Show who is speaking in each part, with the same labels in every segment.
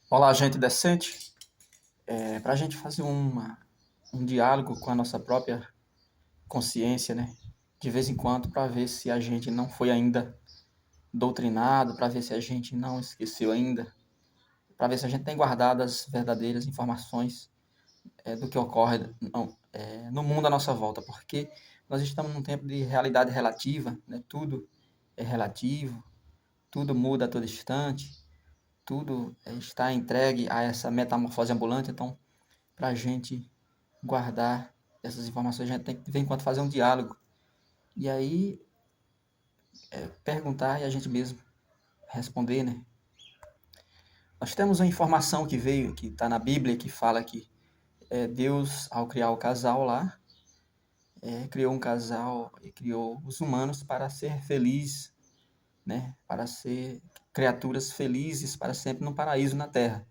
Speaker 1: Olá, gente decente. Para a gente fazer um diálogo com a nossa própria consciência, né? De vez em quando, para ver se a gente não foi ainda doutrinado, para ver se a gente não esqueceu ainda, para ver se a gente tem guardado as verdadeiras informações do que ocorre no mundo à nossa volta, porque nós estamos num tempo de realidade relativa, né? Tudo é relativo, tudo muda a todo instante, tudo está entregue a essa metamorfose ambulante, então para a gente guardar essas informações, a gente tem que, de vez em quando, fazer um diálogo. E aí, perguntar e a gente mesmo responder, né? Nós temos uma informação que veio, que está na Bíblia, que fala que Deus, ao criar o casal lá, criou um casal e criou os humanos para ser felizes, né? Para ser criaturas felizes para sempre no paraíso na terra.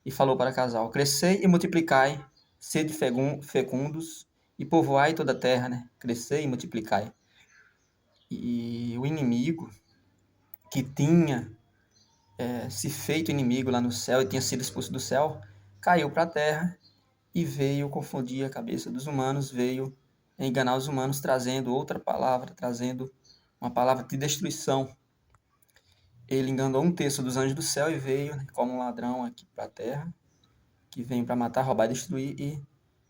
Speaker 1: E falou para o casal: crescei e multiplicai, sede fecundos e povoai toda a terra, né? Crescei e multiplicai. E o inimigo que tinha se feito inimigo lá no céu e tinha sido expulso do céu, caiu para a terra e veio confundir a cabeça dos humanos, veio enganar os humanos, trazendo outra palavra, trazendo uma palavra de destruição. Ele enganou um terço dos anjos do céu e veio, né, como um ladrão aqui para a terra, que vem para matar, roubar e destruir, e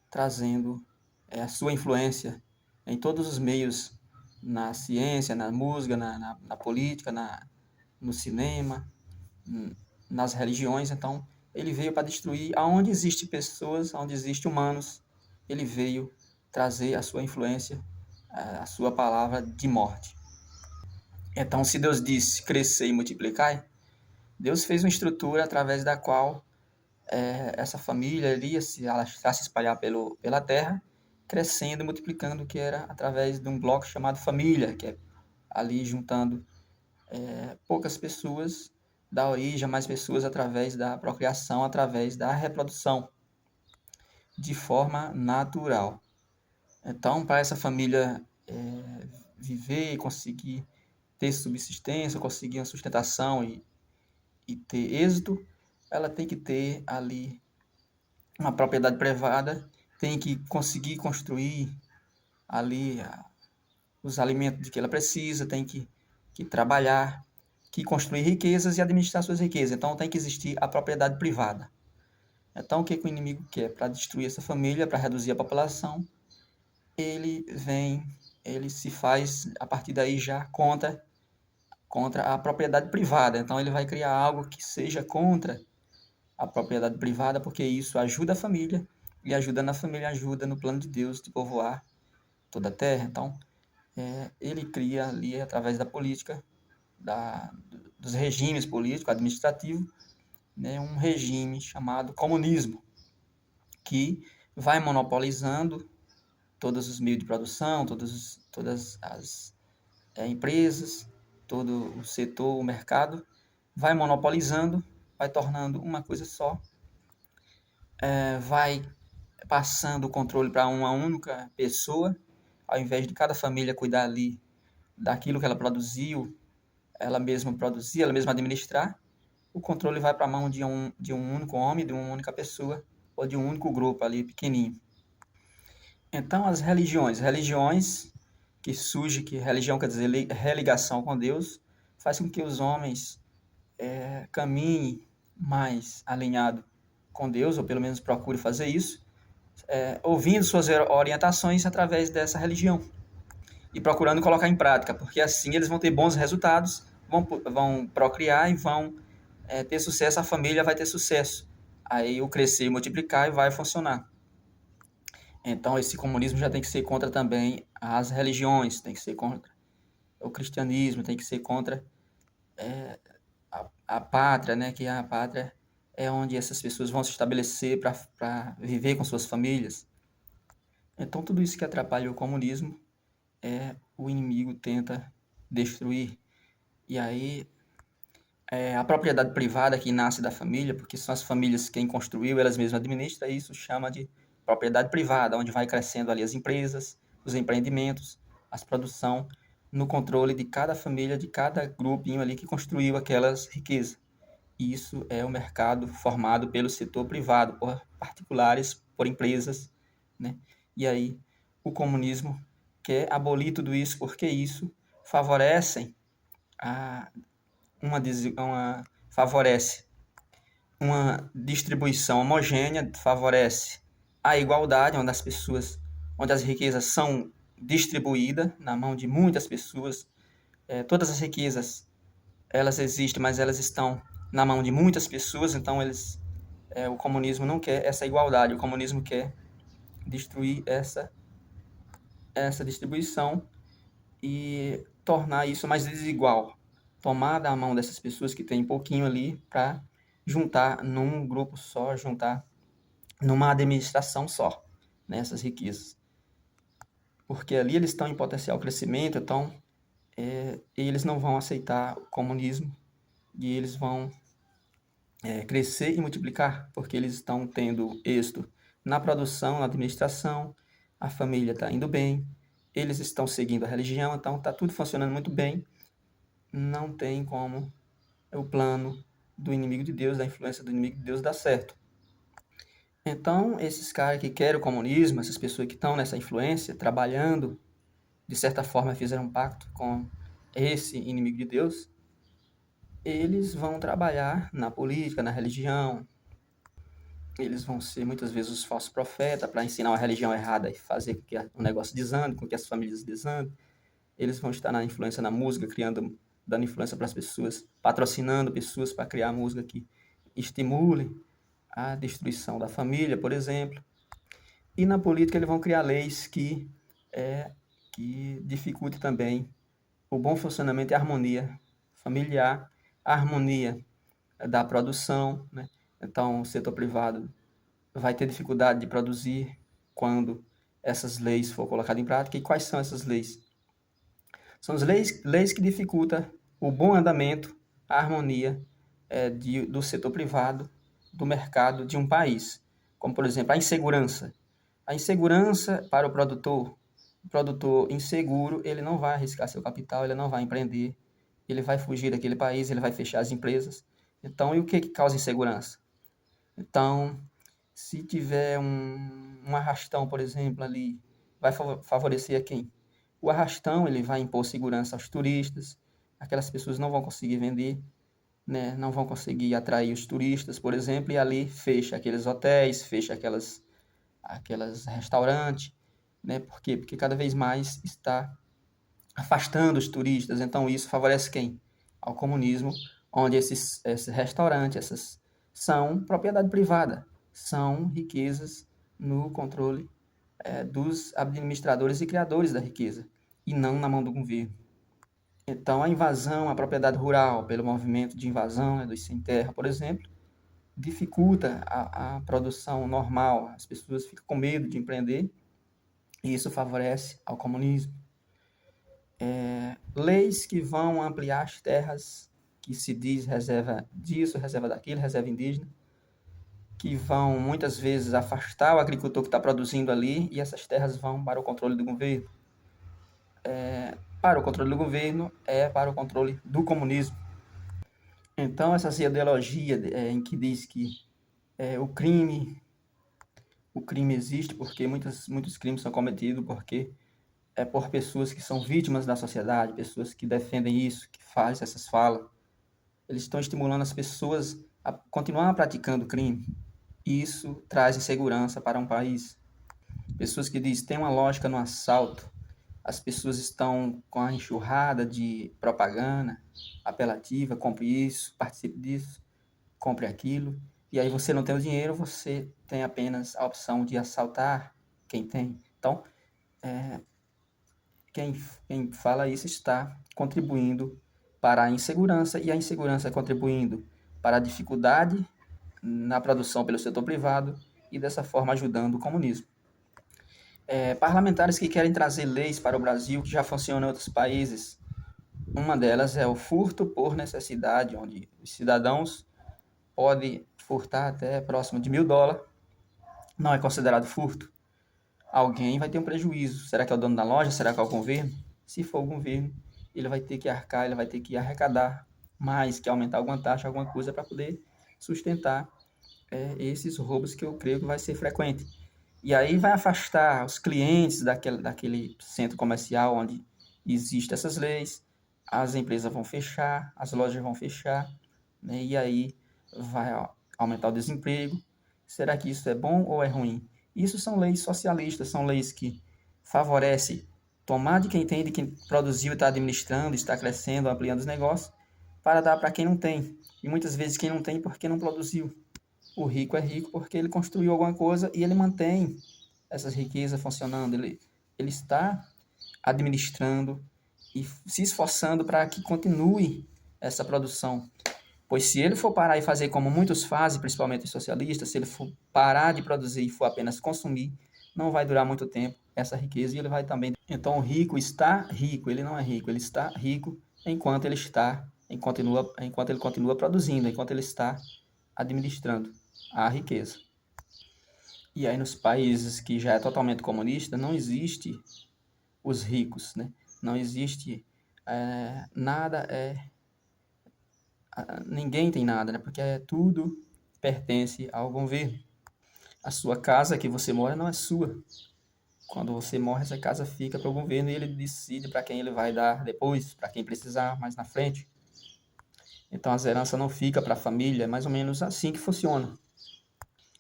Speaker 1: trazendo a sua influência em todos os meios, na ciência, na música, na política, no cinema, nas religiões. Então, ele veio para destruir aonde existe pessoas, aonde existe humanos. Ele veio trazer a sua influência, a sua palavra de morte. Então, se Deus disse crescer e multiplicar, Deus fez uma estrutura através da qual essa família iria se espalhar pela terra, crescendo e multiplicando, que era através de um bloco chamado família, que é ali juntando poucas pessoas, dá origem a mais pessoas através da procriação, através da reprodução, de forma natural. Então, para essa família viver e conseguir ter subsistência, conseguir uma sustentação e ter êxito, ela tem que ter ali uma propriedade privada, tem que conseguir construir ali os alimentos de que ela precisa, tem que trabalhar, que construir riquezas e administrar suas riquezas. Então tem que existir a propriedade privada. Então o que, que o inimigo quer? Para destruir essa família, para reduzir a população, ele vem, ele se faz a partir daí já contra a propriedade privada. Então ele vai criar algo que seja contra a propriedade privada, porque isso ajuda a família, e ajuda na família, ajuda no plano de Deus de povoar toda a terra. Então, ele cria ali, através da política, dos regimes políticos, administrativos, né, um regime chamado comunismo, que vai monopolizando todos os meios de produção, todas as empresas, todo o setor, o mercado, vai monopolizando, vai tornando uma coisa só, vai passando o controle para uma única pessoa, ao invés de cada família cuidar ali daquilo que ela produziu, ela mesma produzir, ela mesma administrar, o controle vai para a mão de um único homem, de uma única pessoa, ou de um único grupo ali pequenininho. Então, as religiões que surge, que religião quer dizer religação com Deus, faz com que os homens caminhem mais alinhado com Deus, ou pelo menos procure fazer isso, ouvindo suas orientações através dessa religião e procurando colocar em prática, porque assim eles vão ter bons resultados, vão procriar e vão ter sucesso, a família vai ter sucesso. Aí o crescer e multiplicar vai funcionar. Então esse comunismo já tem que ser contra também as religiões, tem que ser contra o cristianismo, tem que ser contra a pátria, né? Que a pátria é onde essas pessoas vão se estabelecer para viver com suas famílias. Então tudo isso que atrapalha o comunismo o inimigo tenta destruir. E aí a propriedade privada que nasce da família, porque são as famílias quem construiu, elas mesmas administram, isso chama de propriedade privada, onde vai crescendo ali as empresas, os empreendimentos, as produção, no controle de cada família, de cada grupinho ali que construiu aquelas riquezas. Isso é o mercado formado pelo setor privado, por particulares, por empresas, né? E aí o comunismo quer abolir tudo isso porque isso favorece a, favorece uma distribuição homogênea, favorece a igualdade, onde as riquezas são distribuídas na mão de muitas pessoas. Todas as riquezas, elas existem, mas elas estão na mão de muitas pessoas, então o comunismo não quer essa igualdade, o comunismo quer destruir essa distribuição e tornar isso mais desigual, tomar da mão dessas pessoas que têm pouquinho ali para juntar num grupo só, juntar numa administração só, nessas riquezas. Porque ali eles estão em potencial crescimento, então eles não vão aceitar o comunismo e eles vão crescer e multiplicar, porque eles estão tendo êxito na produção, na administração, a família está indo bem, eles estão seguindo a religião, então está tudo funcionando muito bem, não tem como o plano do inimigo de Deus, da influência do inimigo de Deus dar certo. Então, esses caras que querem o comunismo, essas pessoas que estão nessa influência, trabalhando, de certa forma fizeram um pacto com esse inimigo de Deus, eles vão trabalhar na política, na religião, eles vão ser muitas vezes os falsos profetas para ensinar uma religião errada e fazer com que o negócio desande, com que as famílias desandem. Eles vão estar na influência na música, dando influência para as pessoas, patrocinando pessoas para criar música que estimule a destruição da família, por exemplo. E na política eles vão criar leis que dificultem também o bom funcionamento e a harmonia familiar, a harmonia da produção, né? Então, o setor privado vai ter dificuldade de produzir quando essas leis for colocadas em prática. E quais são essas leis? São as leis que dificultam o bom andamento, a harmonia do setor privado, do mercado de um país. Como, por exemplo, a insegurança. A insegurança para o produtor inseguro, ele não vai arriscar seu capital, ele não vai empreender, ele vai fugir daquele país, ele vai fechar as empresas. Então, e o que causa insegurança? Então, se tiver um arrastão, por exemplo, ali, vai favorecer a quem? O arrastão, ele vai impor segurança aos turistas, aquelas pessoas não vão conseguir vender, né? Não vão conseguir atrair os turistas, por exemplo, e ali fecha aqueles hotéis, fecha aquelas restaurantes, né? Por quê? Porque cada vez mais está afastando os turistas, então isso favorece quem? Ao comunismo, onde esses restaurantes, essas são propriedade privada, são riquezas no controle dos administradores e criadores da riqueza, e não na mão do governo. Então, a invasão à propriedade rural, pelo movimento de invasão, né, dos sem terra, por exemplo, dificulta a produção normal, as pessoas ficam com medo de empreender, e isso favorece ao comunismo. Leis que vão ampliar as terras, que se diz reserva disso, reserva daquilo, reserva indígena, que vão muitas vezes afastar o agricultor que está produzindo ali, e essas terras vão para o controle do governo. Para o controle do governo para o controle do comunismo. Então, essas ideologias em que diz que o crime existe porque muitos crimes são cometidos porque por pessoas que são vítimas da sociedade, pessoas que defendem isso, que fazem essas falas. Eles estão estimulando as pessoas a continuar praticando crime. E isso traz insegurança para um país. Pessoas que dizem, tem uma lógica no assalto, as pessoas estão com a enxurrada de propaganda apelativa, compre isso, participe disso, compre aquilo, e aí você não tem o dinheiro, você tem apenas a opção de assaltar quem tem. Então, quem fala isso está contribuindo para a insegurança, e a insegurança contribuindo para a dificuldade na produção pelo setor privado e dessa forma ajudando o comunismo. Parlamentares que querem trazer leis para o Brasil que já funcionam em outros países. Uma delas é o furto por necessidade, onde os cidadãos podem furtar até próximo de $1.000. Não é considerado furto. Alguém vai ter um prejuízo. Será que é o dono da loja? Será que é o governo? Se for o governo, ele vai ter que arcar, ele vai ter que arrecadar mais que aumentar alguma taxa, alguma coisa para poder sustentar esses roubos que eu creio que vai ser frequente. E aí vai afastar os clientes daquele centro comercial onde existem essas leis, as empresas vão fechar, as lojas vão fechar, né? E aí vai aumentar o desemprego. Será que isso é bom ou é ruim? Isso são leis socialistas, são leis que favorecem tomar de quem tem, de quem produziu e está administrando, está crescendo, ampliando os negócios, para dar para quem não tem. E muitas vezes quem não tem porque não produziu. O rico é rico porque ele construiu alguma coisa e ele mantém essas riquezas funcionando. Ele está administrando e se esforçando para que continue essa produção. Pois se ele for parar e fazer como muitos fazem, principalmente os socialistas, se ele for parar de produzir e for apenas consumir, não vai durar muito tempo essa riqueza e ele vai também. Então o rico está rico, ele não é rico, ele está rico enquanto ele continua produzindo, enquanto ele está administrando a riqueza. E aí nos países que já é totalmente comunista, não existe os ricos, né? Não existe nada, ninguém tem nada, né? Porque tudo pertence ao governo. A sua casa que você mora não é sua. Quando você morre, essa casa fica para o governo e ele decide para quem ele vai dar depois, para quem precisar mais na frente. Então as heranças não ficam para a família, é mais ou menos assim que funciona.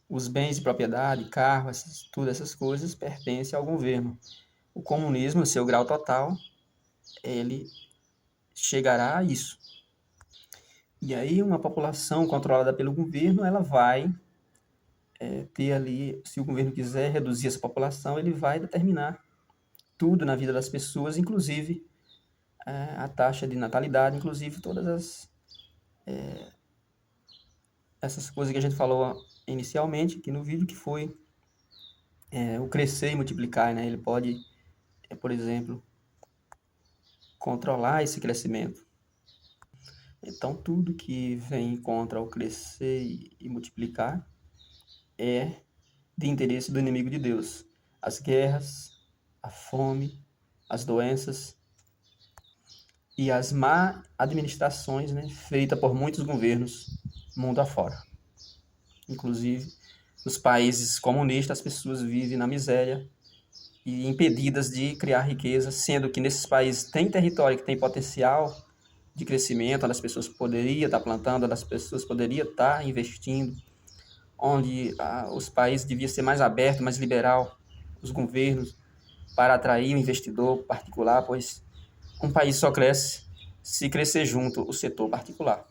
Speaker 1: Os bens de propriedade, carros, todas essas coisas pertencem ao governo. O comunismo, no seu grau total, ele chegará a isso. E aí uma população controlada pelo governo, ela vai ter ali, se o governo quiser reduzir essa população, ele vai determinar tudo na vida das pessoas, inclusive a taxa de natalidade, inclusive todas essas coisas que a gente falou inicialmente aqui no vídeo, que foi o crescer e multiplicar, né? Ele pode, por exemplo, controlar esse crescimento. Então, tudo que vem contra o crescer e multiplicar é de interesse do inimigo de Deus. As guerras, a fome, as doenças e as má administrações, né, feitas por muitos governos mundo afora. Inclusive, nos países comunistas, as pessoas vivem na miséria e impedidas de criar riqueza, sendo que nesses países tem território que tem potencial de crescimento, onde as pessoas poderiam estar plantando, onde as pessoas poderiam estar investindo, onde os países deviam ser mais abertos, mais liberal, os governos, para atrair o investidor particular, pois um país só cresce se crescer junto o setor particular.